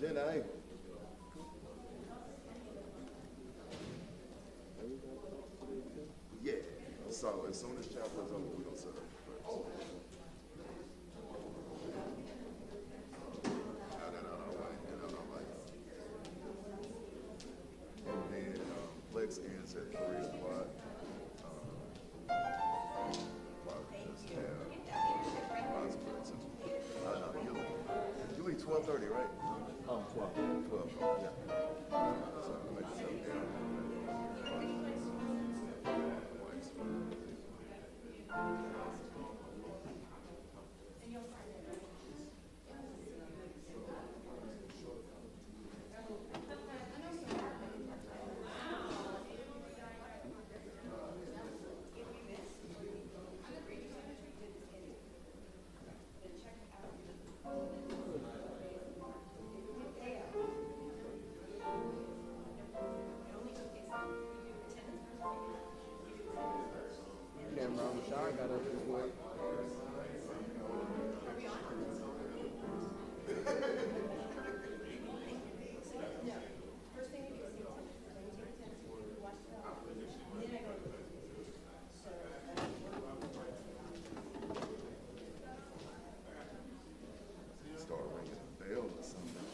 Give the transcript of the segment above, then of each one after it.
Jedi. Yeah. So as soon as chapel is over, we're gonna set up first. And then on our way, and then on our way. And then Lex ends at 3 o'clock. Probably just have consequences. No, you leave 12:30, right? 12. 12. Yeah. So make yourself down. Damn, Ron Shaw got up this way. Start ringing a bell or something.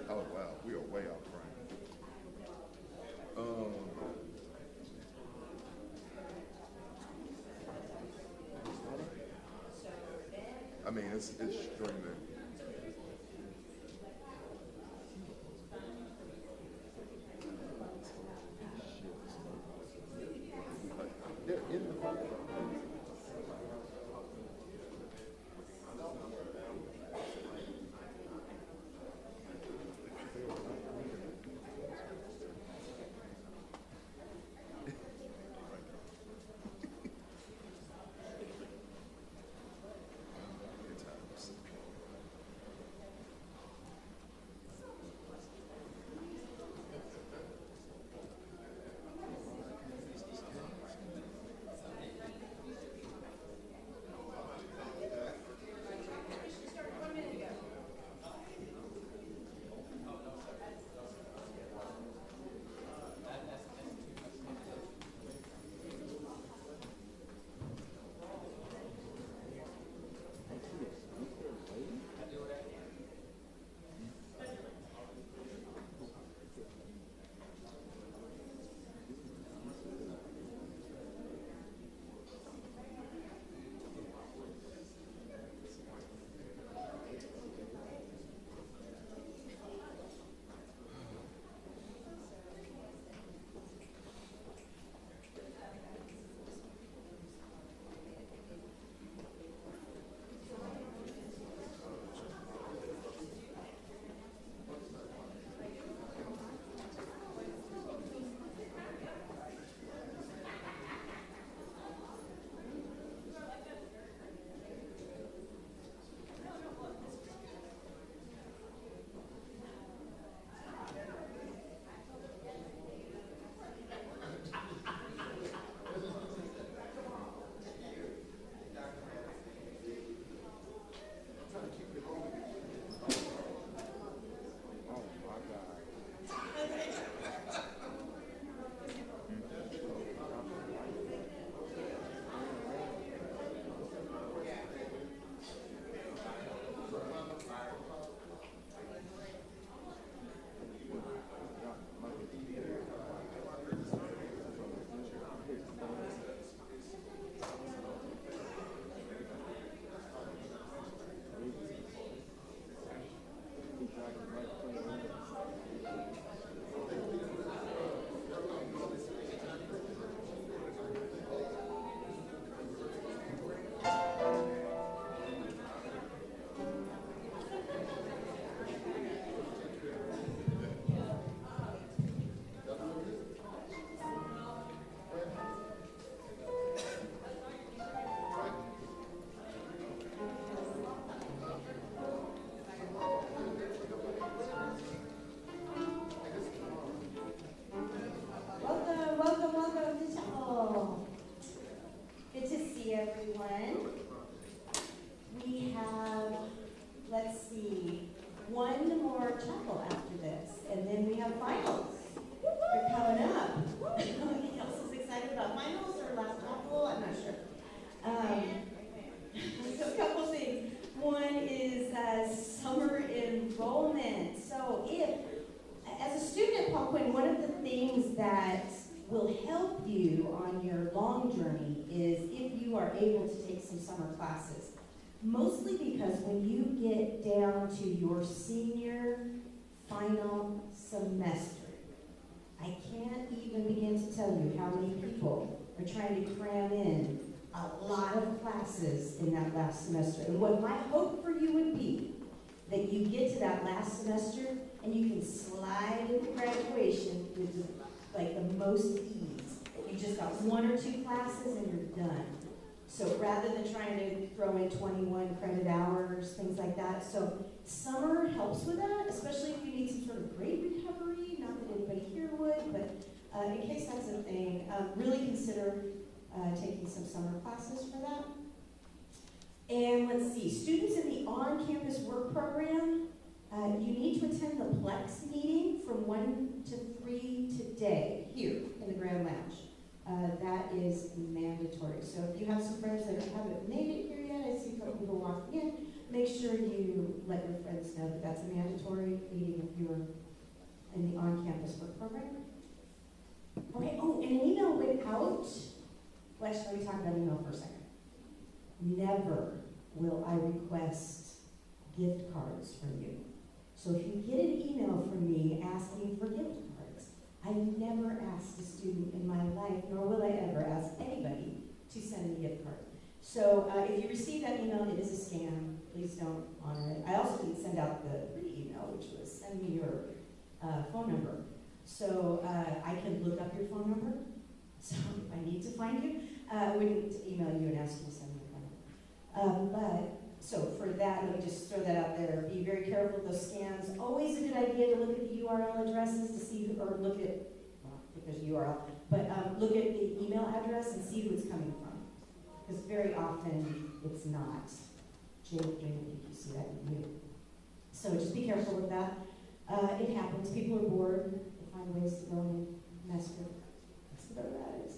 Oh wow, we are way out front. I mean, it's streaming. They're in the front. Good times. one more chapel after this, and then we have finals. They're coming up. Anybody else is excited about finals or last chapel? I'm not sure. So a couple things. One is summer enrollment. So if, as a student at Paul Quinn, one of the things that will help you on your long journey is if you are able to take some summer classes. Mostly because when you get down to your senior final semester, I can't even begin to tell you how many people are trying to cram in a lot of classes in that last semester. And what my hope for you would be that you get to that last semester and you can slide into graduation with like the most ease. You just got one or two classes and you're done. So rather than trying to throw in 21 credit hours, things like that. So summer helps with that, especially if you need some sort of grade recovery. Not that anybody here would, but in case that's a thing, really consider taking some summer classes for that. And let's see, students in the on-campus work program, you need to attend the Plex meeting from 1 to 3 today, here in the Grand Lounge. That is mandatory. So if you have some friends that haven't made it here yet, I see a couple people walking in, make sure you let your friends know that that's a mandatory meeting if you're in the on-campus work program. Okay, oh, and an email went out. Well, actually, let me talk about email for a second. Never will I request gift cards from you. So if you get an email from me asking for gift cards, I've never asked a student in my life, nor will I ever ask anybody to send me a gift card. So if you receive that email, it is a scam. Please don't honor it. I also didn't send out the pretty email, which was send me your phone number. So I can look up your phone number. So if I need to find you, I wouldn't email you and ask you to send me your phone number. So for that, let me just throw that out there. Be very careful with those scams. Always a good idea to look at the URL addresses to see who, or look at, well, if there's a URL, but look at the email address and see who it's coming from. Because very often it's not. Jake, you see that in you. So just be careful with that. It happens. People are bored. They find ways to go and mess with whatever that is.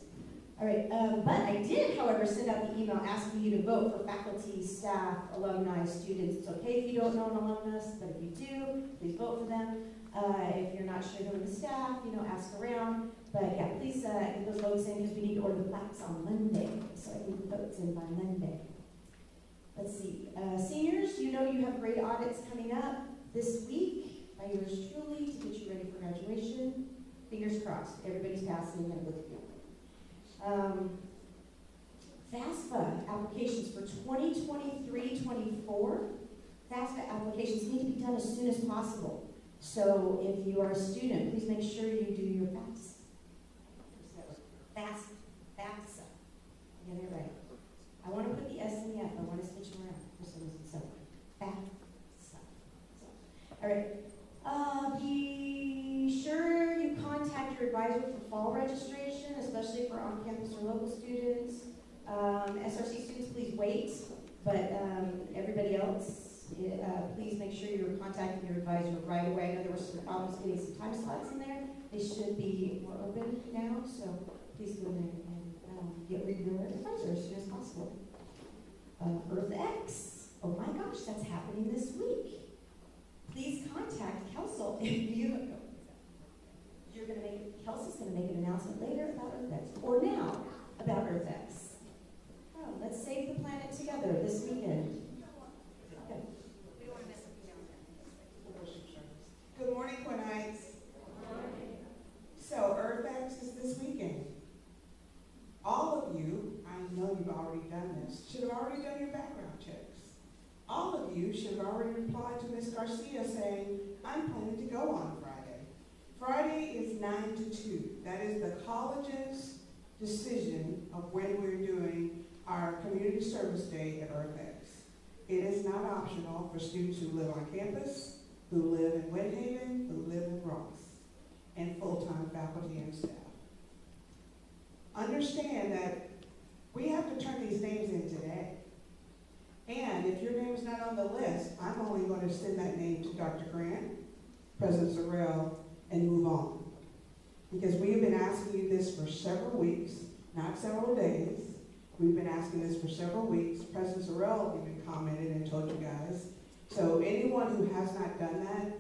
All right, but I did, however, send out the email asking you to vote for faculty, staff, alumni, students. It's okay if you don't know an alumnus, but if you do, please vote for them. If you're not sure who in the staff, ask around. But yeah, please get those votes in because we need to order the plaques on Monday. So I need the votes in by Monday. Let's see. Seniors, you have grade audits coming up this week by yours truly to get you ready for graduation. Fingers crossed. Everybody's passing and looking good. FAFSA applications for 2023-24. FAFSA applications need to be done as soon as possible. So if you are a student, please make sure you do your FAFSA. FAFSA. Get it right. I want to put the S in the F. I want to switch them around for some reason. So FAFSA. All right. Be sure you contact your advisor for fall registration, especially for on-campus or local students. SRC students, please wait, but everybody else, please make sure you're contacting your advisor right away. I know there were some problems getting some time slots in there. They should be more open now, so please go in and get rid of your advisor as soon as possible. EarthX, oh my gosh, that's happening this week. Please contact Kelsey if you're going to make, Kelsey's going to make an announcement later about EarthX, or now about EarthX. Oh, let's save the planet together this weekend. Okay. Good morning, Quinnites. So EarthX is this weekend. All of you, I know you've already done this, should have already done your background checks. All of you should have already replied to Ms. Garcia saying, I'm planning to go on Friday. Friday is 9 to 2. That is the college's decision of when we're doing our community service day at EarthX. It is not optional for students who live on campus, who live in Windhaven, who live in Ross, and full-time faculty and staff. Understand that we have to turn these names in today. And if your name is there's none on the list, I'm only going to send that name to Dr. Grant, President Sorrell, and move on. Because we have been asking you this for several weeks, not several days. We've been asking this for several weeks. President Sorrell even commented and told you guys. So anyone who has not done that,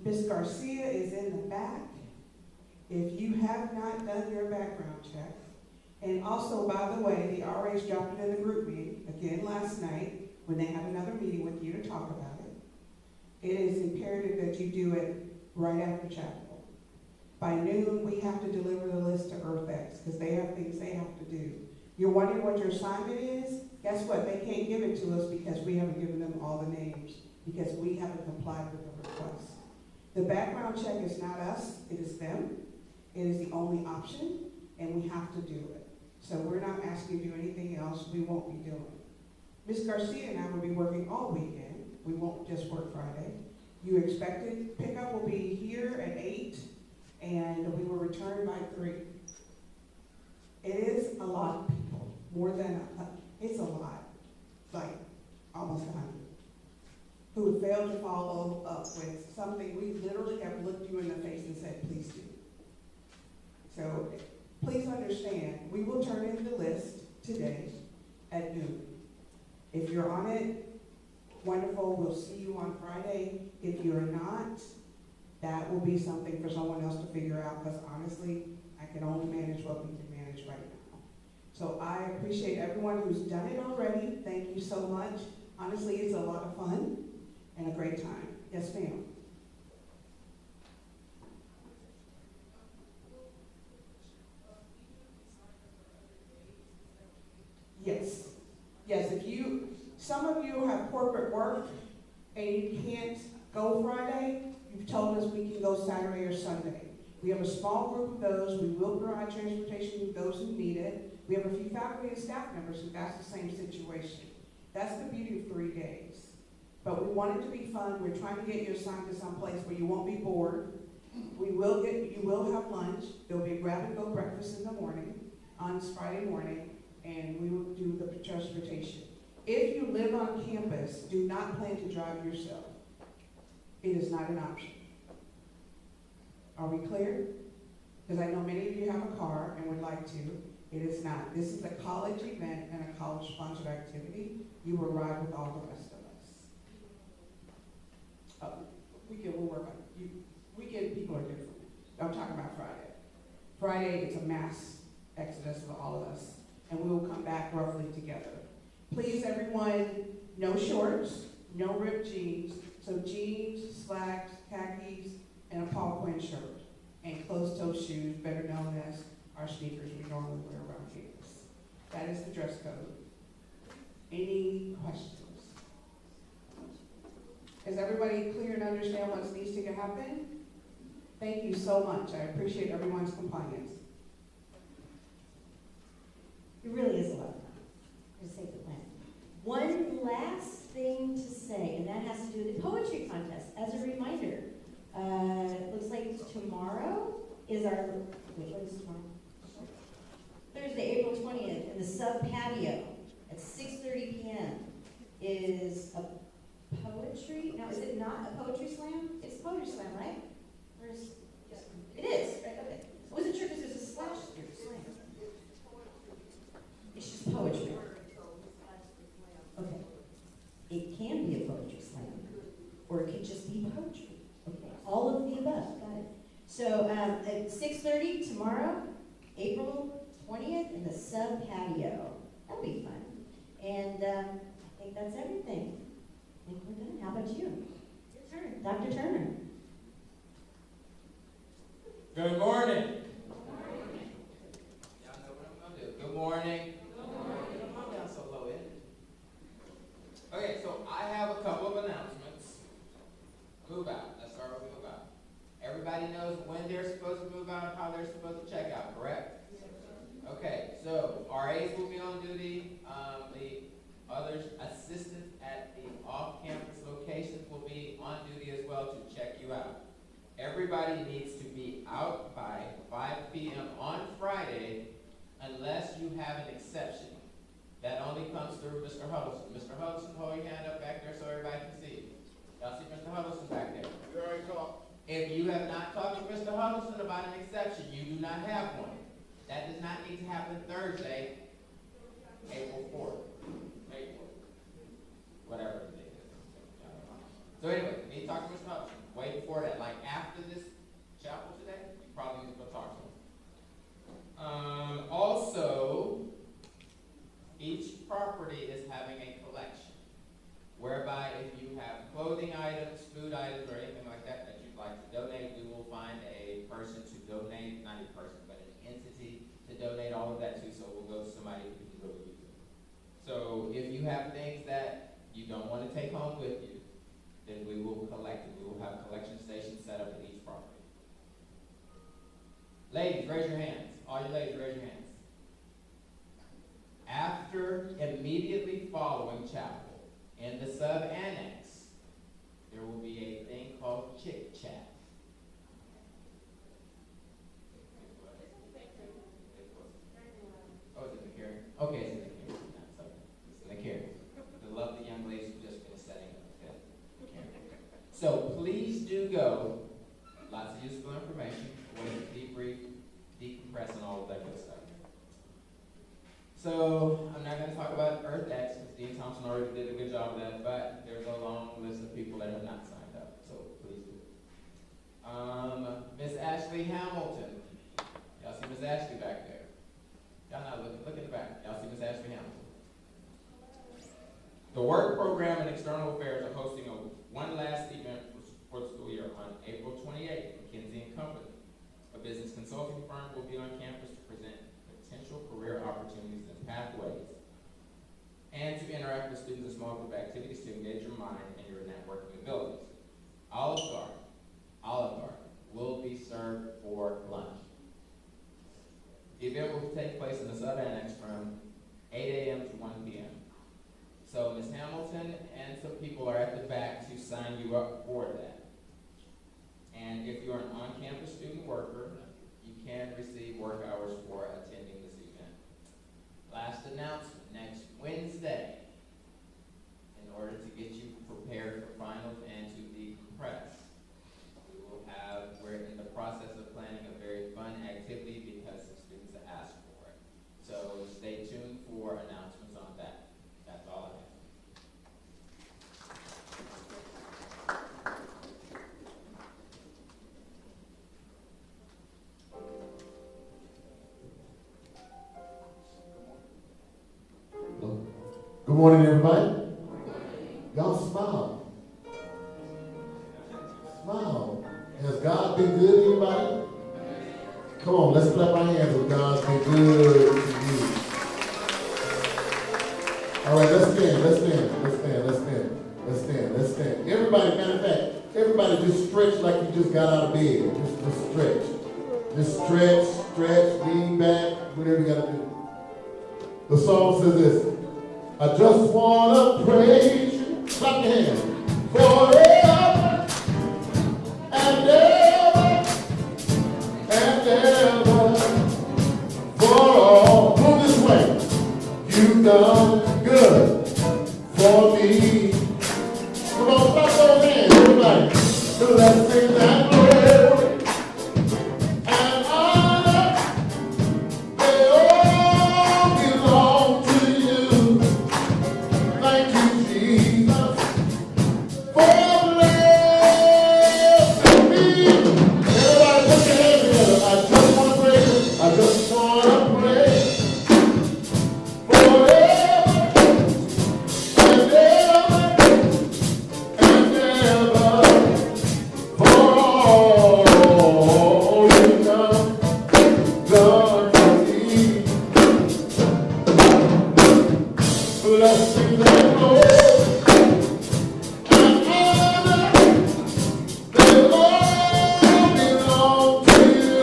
Ms. Garcia is in the back. If you have not done your background check, and also, by the way, the RAs dropped it in the group meeting, again last night, when they had another meeting with you to talk about it. It is imperative that you do it right after chapel. By noon, we have to deliver the list to EarthX, because they have things they have to do. You're wondering what your assignment is? Guess what? They can't give it to us because we haven't given them all the names, because we haven't complied with the request. The background check is not us, it is them. It is the only option, and we have to do it. So we're not asking you to do anything else we won't be doing. Ms. Garcia and I will be working all weekend. We won't just work Friday. You expected pickup will be here at 8, and we will return by 3. It is a lot of people, more than it's a lot, like almost 100, who failed to follow up with something we literally have looked you in the face and said, please do. So please understand, we will turn in the list today at noon. If you're on it, wonderful, we'll see you on Friday. If you're not, that will be something for someone else to figure out, because honestly, I can only manage what we can manage right now. So I appreciate everyone who's done it already. Thank you so much. Honestly, it's a lot of fun and a great time. Yes, ma'am. Yes. Yes, some of you have corporate work and you can't go Friday, you've told us we can go Saturday or Sunday. We have a small group of those. We will provide transportation to those who need it. We have a few faculty and staff members who that's the same situation. That's the beauty of 3 days. But we want it to be fun. We're trying to get you assigned to some place where you won't be bored. You will have lunch. There'll be a grab-and-go breakfast in the morning, on Friday morning, and we will do the transportation. If you live on campus, do not plan to drive yourself. It is not an option. Are we clear? Because I know many of you have a car and would like to. It is not. This is a college event and a college-sponsored activity. You will ride with all the rest of us. We'll work on it. Weekend people are different. I'm talking about Friday. Friday, it's a mass exodus of all of us, and we will come back roughly together. Please, everyone, no shorts, no ripped jeans. So jeans, slacks, khakis, and a Paul Quinn shirt, and closed-toe shoes, better known as our sneakers we normally wear around campus. That is the dress code. Any questions? Is everybody clear and understand what needs to happen? Thank you so much. I appreciate everyone's compliance. It really is a lot of fun. To save the planet. One last thing to say, and that has to do with the poetry contest. As a reminder, it looks like tomorrow is our, what is tomorrow? Thursday, April 20th, in the sub patio at 6:30 p.m. is a poetry, now is it not a poetry slam? It's a poetry slam, right? It is, right, okay. I wasn't sure because there's a slash through slam. It's just poetry. Okay. It can be a poetry slam, or it could just be poetry. Okay. All of the above, got it. So at 6:30 tomorrow, April 20th, in the sub patio. That'll be fun. And I think that's everything. I think we're done. How about you? Your turn. Dr. Turner. Good morning. Y'all know what I'm going to do. Good morning. Good morning. I'm down so low, isn't it? Okay, so I have a couple of announcements. Move out. Let's start with move out. Everybody knows when they're supposed to move out and how they're supposed to check out, correct? Okay, so RAs will be on duty. The other assistants at the off-campus locations will be on duty as well to check you out. Everybody needs to be out by 5 p.m. on Friday unless you have an exception. That only comes through Mr. Huddleston. Huddleston. Mr. Huddleston, hold your hand up back there so everybody can see you. Y'all see Mr. Huddleston back there? We already talked. If you have not talked to Mr. Huddleston about an exception, you do not have one. That does not need to happen Thursday, April 4th. May 4th. Whatever the date is. So anyway, you need to talk to Mr. Huddleston. Way before that, like after this chapel today, you probably need to go talk to him. Also, each property is having a collection, whereby if you have clothing items, food items, or anything like that that you'd like to donate, we will find a person to donate, not a person, but an entity to donate all of that to, so we'll go to somebody who can really use it. So if you have things that you don't want to take home with you, then we will collect it. We will have collection stations set up at each property. Ladies, raise your hands. All you ladies, raise your hands. After, immediately following chapel, in the sub-annex, there will be a thing called Chick Chat. Oh, is it the carrier? Okay, it's in the carrier. No, it's okay. It's in the carrier. The lovely young ladies who just finished setting up. Okay. So please do go. Lots of useful information, ways to debrief, decompress, and all of that good stuff. So I'm not going to talk about Earth X because Dean Thompson already did a good job of that, but there's a long list of people that have not signed up, so please do. Miss Ashley Hamilton. Y'all see Miss Ashley back there? Y'all not looking. Look in the back. Y'all see Miss Ashley Hamilton? The work program and external affairs are hosting one last event for the school year on April 28th. McKinsey & Company, a business consulting firm, will be on campus to present potential career opportunities and pathways, and to interact with students in small group activities to engage your mind and your networking abilities. Olive Garden will be served for lunch. The event will take place in the sub-annex from 8 a.m. to 1 p.m. So Ms. Hamilton and some people are at the back to sign you up for that. And if you're an on-campus student worker, you can receive work hours for attending this event. Last announcement, next Wednesday, in order to get you prepared for finals and to decompress, we're in the process of planning a very fun activity because some students have asked for it. So stay tuned for announcements on that. That's all I have. Good morning, everybody. Y'all smile. Smile. Has God been good to anybody? Come on, let's clap our hands if God's been good to you. All right, let's stand. Everybody, matter of fact, everybody just stretch like you just got out of bed. Just stretch. Just stretch, lean back, whatever you got to do. The song says this. I just want to praise you, clap your hands, forever and ever and ever, for all. Move this way. You've done good for me. Come on, clap those hands, everybody. Blessings and glory and honor, they all belong to you. Thank you, Jesus, for blessing me. Everybody put your hands together. I just want to praise. I just want to praise forever and ever and ever, for all you've done for me. Blessings and glory and honor, they all belong to you.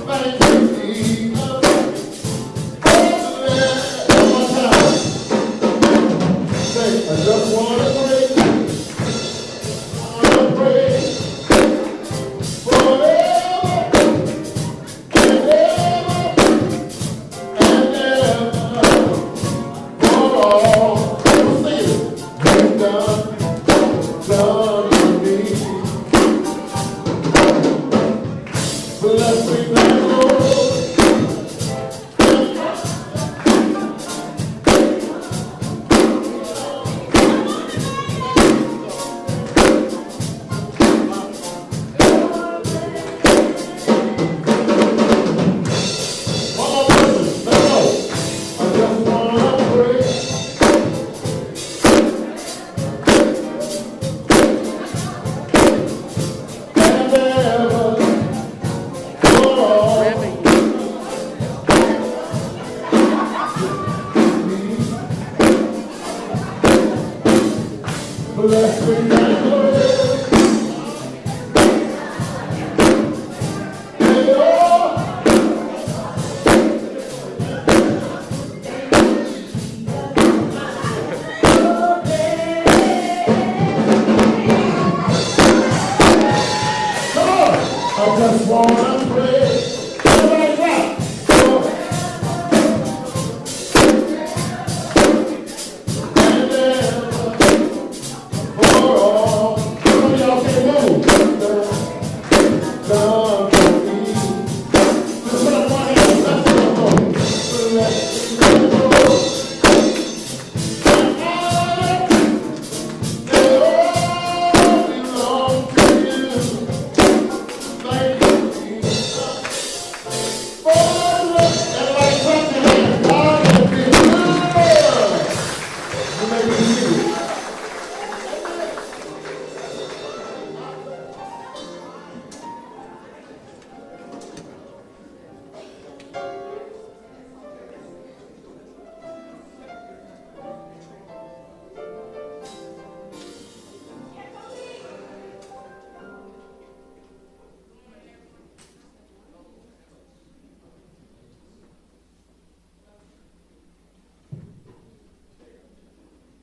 Thank you, Jesus. One more time. Say, I just want to praise forever and ever and ever, for all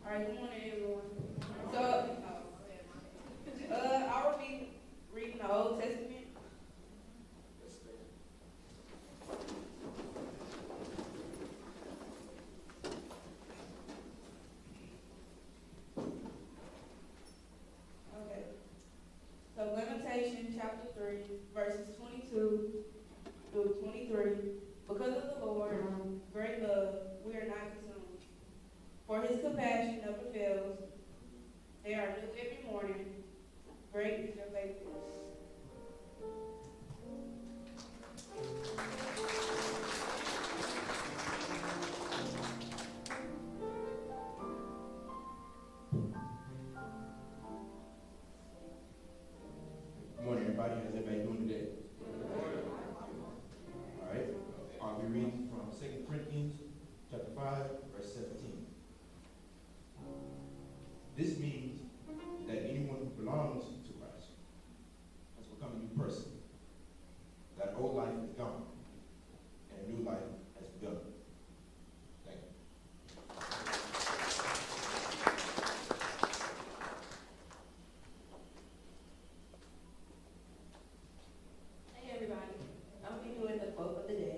All right, good morning, everyone. So, I will be reading the Old Testament. Okay. So, Lamentation chapter 3, verses 22 through 23. Because of the Lord, great love, we are not consumed. For his compassion never fails. They are new every morning. Great is your faithfulness. Good morning, everybody. How's everybody doing today? All right. I'll be reading from 2 Corinthians chapter 5, verse 17. This means that anyone who belongs to Christ has become a new person. That old life is gone, and a new life has begun. Thank you. Hey everybody, I'm be doing the quote of the day.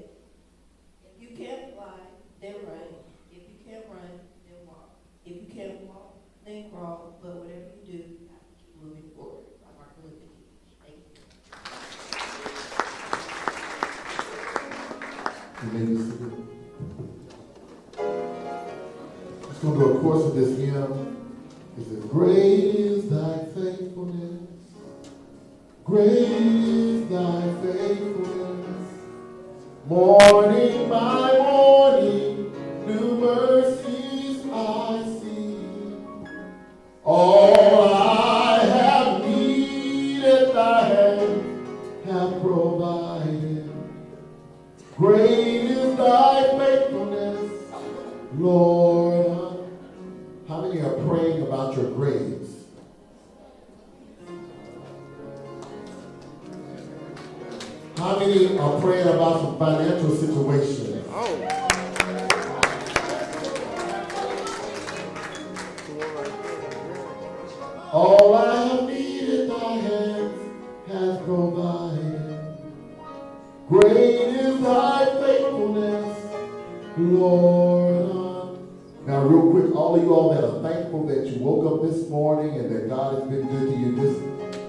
If you can't fly, then run. If you can't run, then walk. If you can't walk, then crawl. But whatever you do, you have to keep moving forward. By Martin Luther King. Thank you. You may be seated. Just going to do a course of this hymn. It says, great is thy faithfulness. Great is thy faithfulness. Morning by morning, new mercies I see. All I have needed, thy hand hath provided. Great is thy faithfulness, Lord. How many are praying about your grades? How many are praying about some financial situations? All I have needed, thy hands has provided. Great is thy faithfulness, Lord. Now, real quick, all of you all that are thankful that you woke up this morning and that God has been good to you,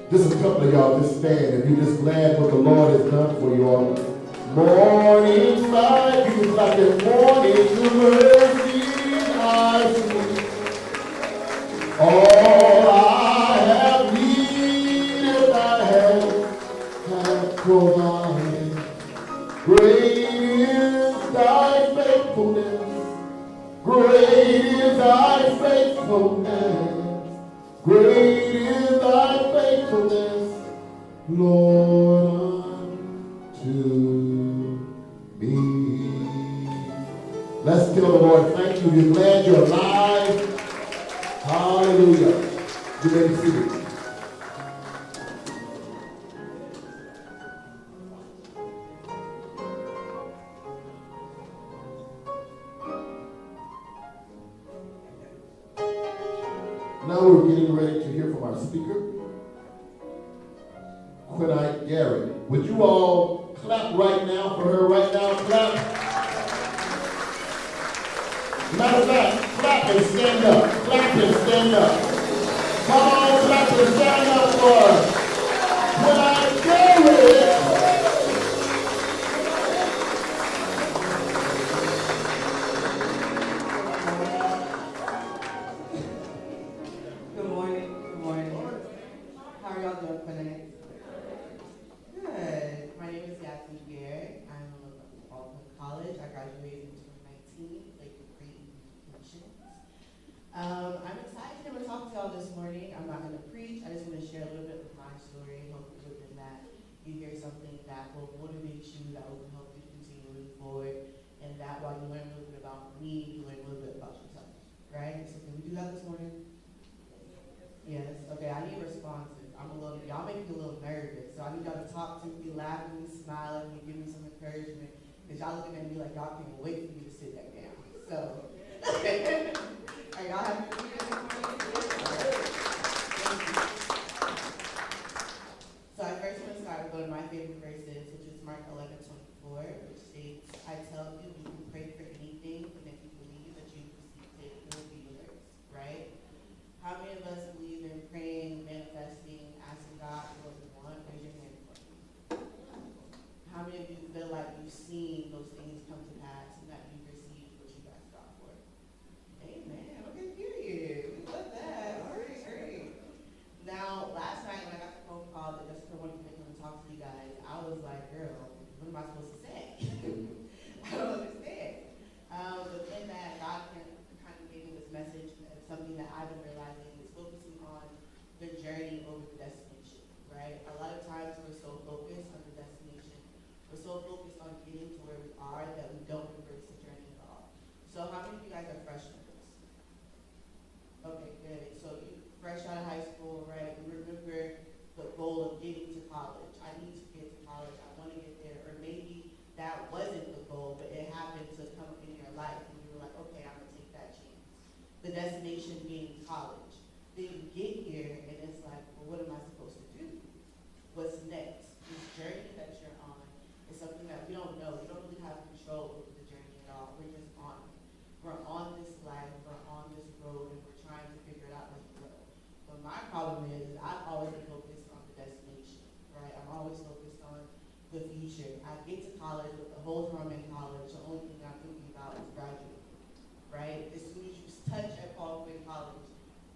just a couple of y'all just stand and you're just glad what the Lord has done for you all. Morning by you, like a morning, new mercies I see. All I have needed, thy hand hath provided. Great is thy faithfulness. Great is thy faithfulness. Great is thy faithfulness, Lord, unto me. Let's tell the Lord, thank you. We're glad you're alive. Hallelujah. You may be seated. Now we're getting ready to hear from our speaker, Quinn Garrett. Would you all clap right now for her right now? Clap. Matter of fact, clap and stand up. Clap and stand up. Come on, clap and stand up for Quinn Garrett. Good morning. Good morning. How are y'all doing today? Good. My name is Yasmin Garrett. I'm a Baldwin College. I graduated in 2019, like pre-communications. I'm excited to talk to y'all this morning. I'm not going to preach. I just want to share a little bit of my story. Hopefully within that you hear something that will motivate you, that will help you continue moving forward, and that while you learn a little bit about me, you learn a little bit about yourself. Right? So can we do that this morning? Yes. Okay, I need responses. Y'all make me a little nervous. So I need y'all to talk to me, laugh at me, smile at me, give me some encouragement. Because y'all looking at me like y'all can't wait for me to sit back down. So, are y'all happy to be here this morning? Thank you. So I first want to start with one of my favorite verses, which is Mark 11:24, which states, I tell you, you can pray for anything, and if you believe that you've received it, it will be yours. Right? How many of us believe in praying, manifesting, asking God for what we want? Raise your hand for me. How many of you feel like you've seen those things come to pass and that you've received what you asked God for? Amen. Okay, period. We love that. All right, great. Now, last night when I got the phone call that Jessica wanted me to come and talk to you guys, I was like, girl, what am I supposed to say? I don't understand. But then that God kind of gave me this message, something that I've been realizing is focusing on the journey over the destination, right? A lot of times we're so focused on the destination. We're so focused on getting to where we are that we don't embrace the journey at all. So how many of you guys are freshmen? Okay, good. So you fresh out of high school, right? You remember the goal of getting to college. I need to get to college. I want to get there. Or maybe that wasn't the goal, but it happened to come in your life and you were like, okay, I'm going to take that chance. The destination being college. Then you get here and it's like, well, what am I supposed to do? What's next? This journey that you're on is something that we don't know. We don't really have control over the journey at all. We're just on it. We're on this life, we're on this road, and we're trying to figure it out as we go. But my problem is I've always been focused on the destination, right? I'm always focused on the future. I get to college, but the whole time I'm in college, the only thing I'm thinking about is graduating. Right? As soon as you touch at Quinn College,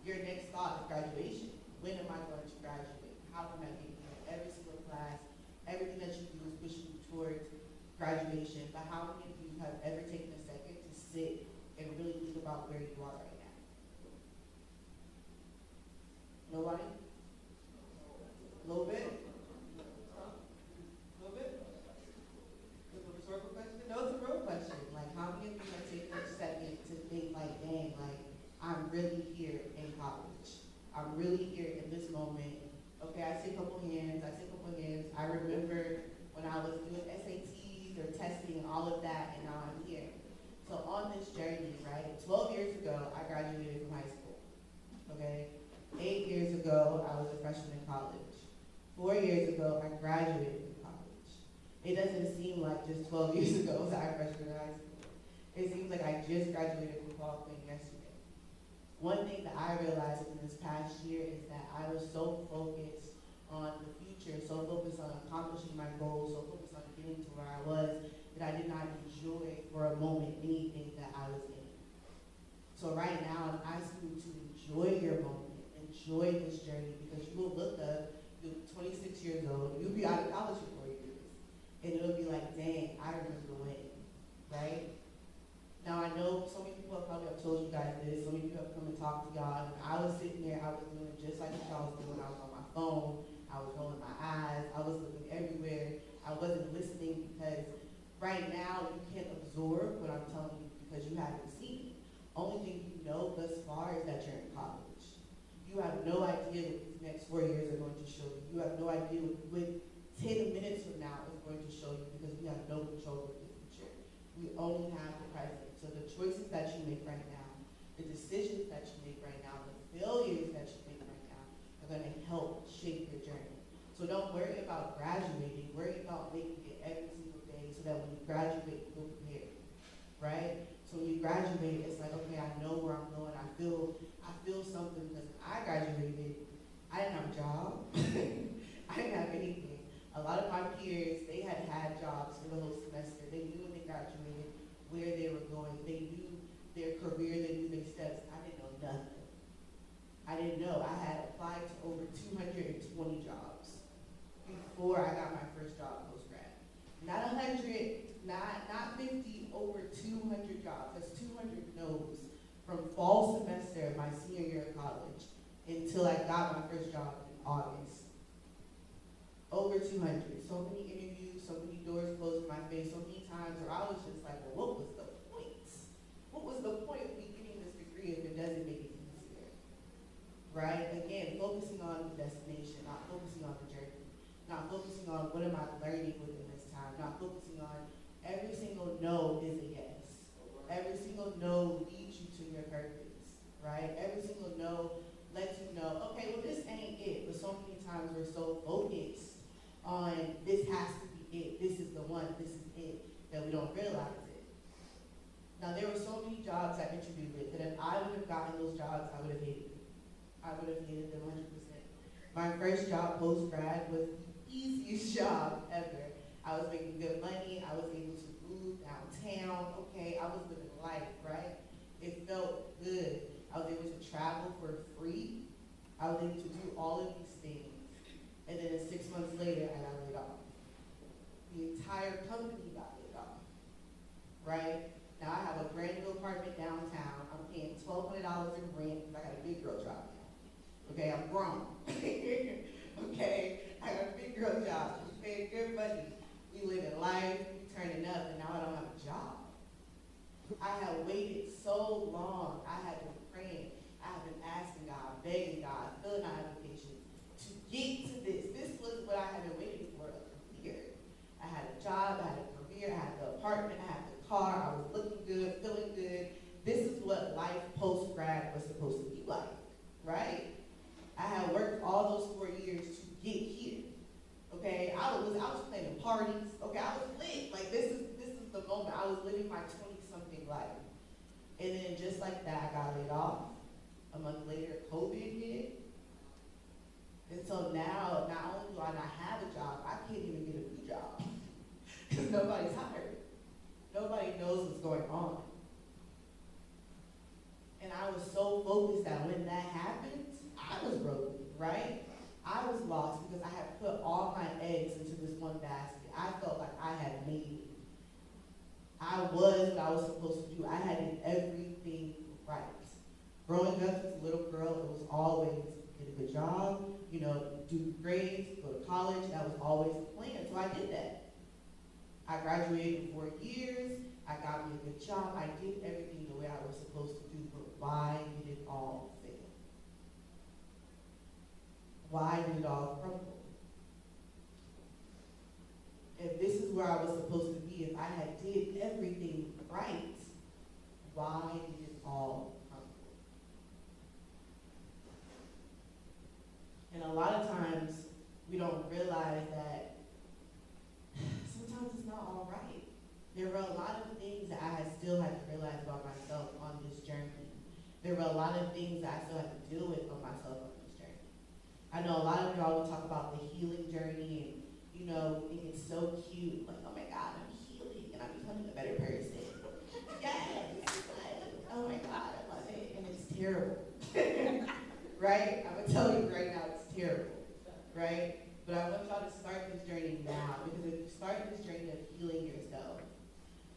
your next thought is graduation. When am I going to graduate? How can I get there? Every single class, everything that you do is pushing you towards graduation. But how many of you have ever taken a second to sit and really think about where you are right now? Nobody? A little bit? A little bit? Is it a rhetorical question? No, it's a real question. Like, how many of you have taken a second to think like, dang, like, I'm really here in college. I'm really here in this moment. Okay, I see a couple hands. I remember when I was doing SATs or testing and all of that, and now I'm here. So on this journey, right, 12 years ago, I graduated from high school. Okay? 8 years ago, I was a freshman in college. 4 years ago, I graduated from college. It doesn't seem like just 12 years ago was I a freshman in high school. It seems like I just graduated from Quinn yesterday. One thing that I realized in this past year is that I was so focused on the future, so focused on accomplishing my goals, so focused on getting to where I was, that I did not enjoy for a moment anything that I was in. So right now, I'm asking you to enjoy your moment, enjoy this journey, because you will look up, you're 26 years old, you'll be out of college for 4 years, and it'll be like, dang, I remember when, right? Now I know so many people have probably told you guys this, so many people have come and talked to y'all, and I was sitting there, I was doing just like what y'all was doing. I was on my phone, I was rolling my eyes, I was looking everywhere, I wasn't listening because right now you can't absorb what I'm telling you because you haven't seen it. Only thing you know thus far is that you're in college. You have no idea what these next 4 years are going to show you. You have no idea what 10 minutes from now is going to show you because we have no control of the future. We only have the present. So the choices that you make right now, the decisions that you make right now, the failures that you make right now are going to help shape your journey. So don't worry about graduating. Worry about making it every single day so that when you graduate, you're prepared, right? So when you graduate, it's like, okay, I know where I'm going. I feel something because I graduated. I didn't have a job. I didn't have anything. A lot of my peers, they had jobs for the whole semester. They knew when they graduated where they were going. They knew their career. They knew their steps. I didn't know nothing. I didn't know. I had applied to over 220 jobs before I got my first job post-grad. Not 100, not 50, over 200 jobs. That's 200 no's from fall semester of my senior year of college until I got my first job in August. Over 200. So many interviews, so many doors closed in my face, so many times where I was just like, well, what was the point? What was the point of me getting this degree if it doesn't make it easier? Right? Again, focusing on the destination, not focusing on the journey, not focusing on what am I learning within this time, not focusing on every single no is a yes. Every single no leads you to your purpose, right? Every single no lets you know, okay, well, this ain't it. But so many times we're so focused on this has to be it, this is the one, this is it, that we don't realize it. Now, there were so many jobs I interviewed with that if I would have gotten those jobs, I would have hated them. I would have hated them 100%. My first job post-grad was the easiest job ever. I was making good money, I was able to move downtown, okay, I was living life, right? It felt good. I was able to travel for free. I was able to do all of these things. And then 6 months later, I got laid off. The entire company got laid off, right? Now I have a brand new apartment downtown. I'm paying $1,200 in rent because I got a big girl job now. Okay, I'm grown. Okay, I got a big girl job. We paying good money. We living life, we turning up, and now I don't have a job. I have waited so long. I have been praying. I have been asking God, begging God, filling out applications to get to this. This was what I had been waiting for a year. I had a job, I had a career, I had the apartment, I had the car, I was looking good, feeling good. This is what life post-grad was supposed to be like, right? I had worked all those 4 years to get here. Okay, I was planning parties. Okay, I was lit. Like this is the moment. I was living my 20-something life. And then just like that, I got laid off. A month later, COVID hit. And so now, not only do I not have a job, I can't even get a new job. Because nobody's hired. Nobody knows what's going on. And I was so focused that when that happened, I was broken, right? I was lost because I had put all my eggs into this one basket. I felt like I had made it. I was what I was supposed to do. I had did everything right. Growing up as a little girl, it was always get a good job, do grades, go to college. That was always the plan, so I did that. I graduated in 4 years. I got me a good job. I did everything the way I was supposed to do, but why did it all fail? Why did it all crumble? If this is where I was supposed to be, if I had did everything right, why did it all crumble? And a lot of times, we don't realize that sometimes it's not all right. There were a lot of things that I still had to realize about myself on this journey. There were a lot of things that I still had to deal with on myself on this journey. I know a lot of y'all will talk about the healing journey and, think it's so cute. Like, oh my God, I'm healing and I'm becoming a better person. Yes! Like, oh my God, I love it. And it's terrible. Right? I'm going to tell you right now, it's terrible. Right? But I want y'all to start this journey now, because if you start this journey of healing yourself,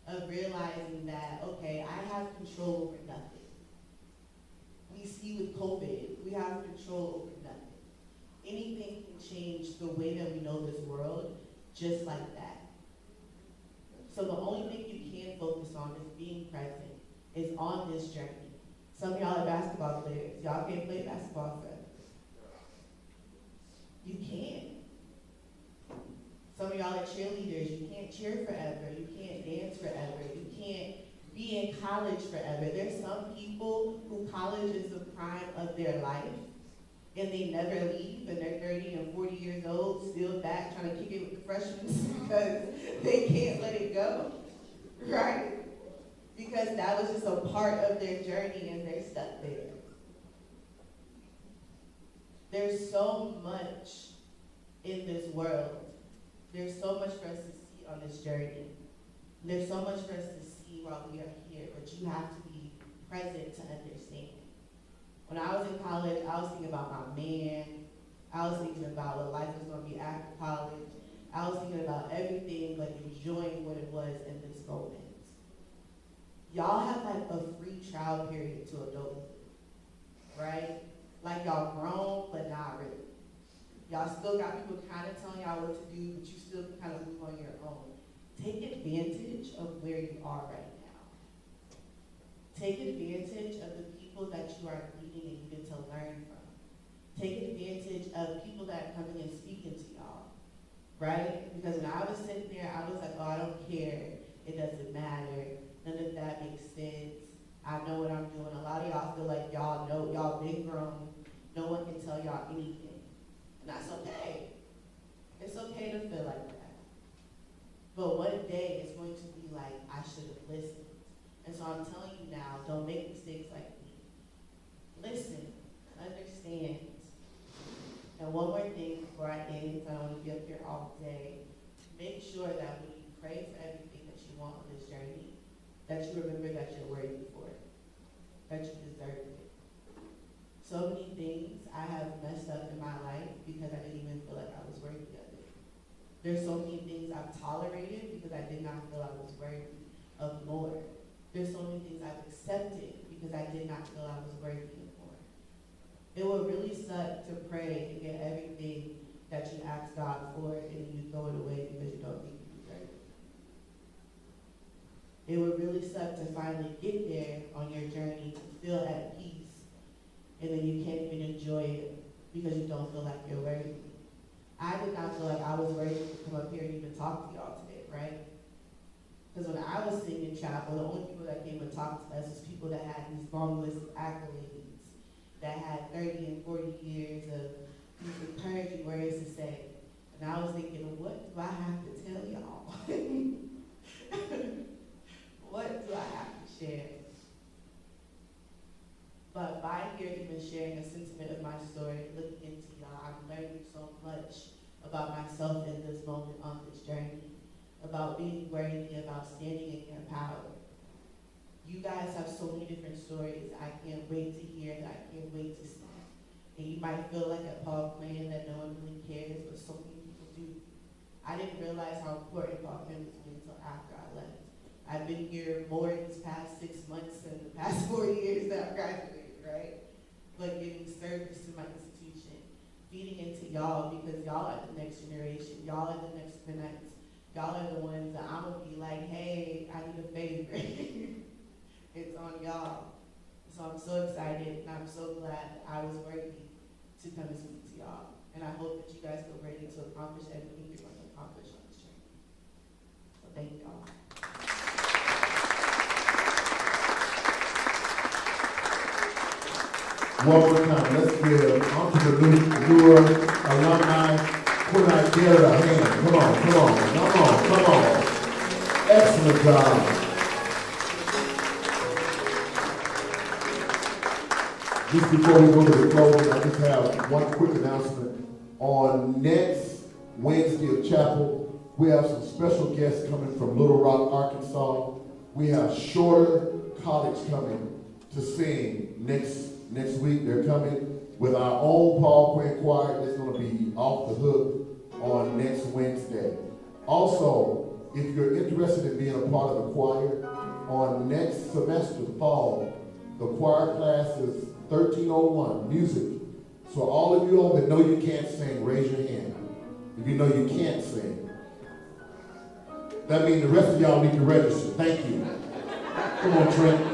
of realizing that, okay, I have control over nothing. We see with COVID, we have control over nothing. Anything can change the way that we know this world, just like that. So the only thing you can focus on is being present, is on this journey. Some of y'all are basketball players. Y'all can't play basketball You can't. Some of y'all are cheerleaders. You can't cheer forever. You can't dance forever. You can't be in college forever. There's some people who college is the prime of their life, and they never leave, and they're 30 and 40 years old, still back trying to kick it with the freshmen because they can't let it go, right? Because that was just a part of their journey and they're stuck there. There's so much in this world. There's so much for us to see on this journey. There's so much for us to see while we are here, but you have to be present to understand. When I was in college, I was thinking about my man. I was thinking about what life was going to be after college. I was thinking about everything but enjoying what it was in this moment. Y'all have like a free trial period to adulthood, right? Like y'all grown, but not really. Y'all still got people kind of telling y'all what to do, but you still kind of move on your own. Take advantage of where you are right now. Take advantage of the people that you are meeting and you get to learn from. Take advantage of people that are coming and speaking to y'all, right? Because when I was sitting there, I was like, oh, I don't care. It doesn't matter. None of that makes sense. I know what I'm doing. A lot of y'all feel like y'all know, y'all been grown. No one can tell y'all anything. And that's okay. It's okay to feel like that. But one day it's going to be like, I should have listened. And so I'm telling you now, don't make mistakes like me. Listen, understand. And one more thing before I end, I don't want to be up here all day. Make sure that when you pray for everything that you want on this journey, that you remember that you're worthy for it, that you deserve it. So many things I have messed up in my life because I didn't even feel like I was worthy of it. There's so many things I've tolerated because I did not feel I was worthy of more. There's so many things I've accepted because I did not feel I was worthy of more. It would really suck to pray and get everything that you ask God for and then you throw it away because you don't think you deserve it. It would really suck to finally get there on your journey to feel at peace, and then you can't even enjoy it because you don't feel like you're worthy. I did not feel like I was worthy to come up here and even talk to y'all today, right? Because when I was singing chapel, the only people that came and talked to us was people that had these long lists of accolades, that had 30 and 40 years of these encouraging words to say. And I was thinking, what do I have to tell y'all? What do I have to share? But by here even sharing a sentiment of my story, looking into y'all, I'm learning so much about myself in this moment on this journey, about being worthy, about standing in your power. You guys have so many different stories I can't wait to hear, that I can't wait to see. And you might feel like at Paul Quinn that no one really cares, but so many people do. I didn't realize how important Paul Quinn was to me until after I left. I've been here more in these past 6 months than the past 4 years that I've graduated, right? But giving service to my institution, feeding into y'all because y'all are the next generation. Y'all are the next Quinnites. Y'all are the ones that I'm going to be like, hey, I need a favor. It's on y'all. So I'm so excited and I'm so glad I was worthy to come and speak to y'all. And I hope that you guys feel ready to accomplish everything you're going to accomplish on this journey. So thank y'all. One more time, let's give entrepreneur, alumni, Quinn Garrett a hand. Come on. Excellent job. Just before we go to the closing, I just have one quick announcement. On next Wednesday of chapel, we have some special guests coming from Little Rock, Arkansas. We have Shorter College coming to sing next week. They're coming with our own Paul Quinn choir that's going to be off the hook on next Wednesday. Also, if you're interested in being a part of the choir, on next semester, fall, the choir class is 1301, music. So all of you all that know you can't sing, raise your hand. If you know you can't sing. That means the rest of y'all need to register. Thank you. Come on, Trent.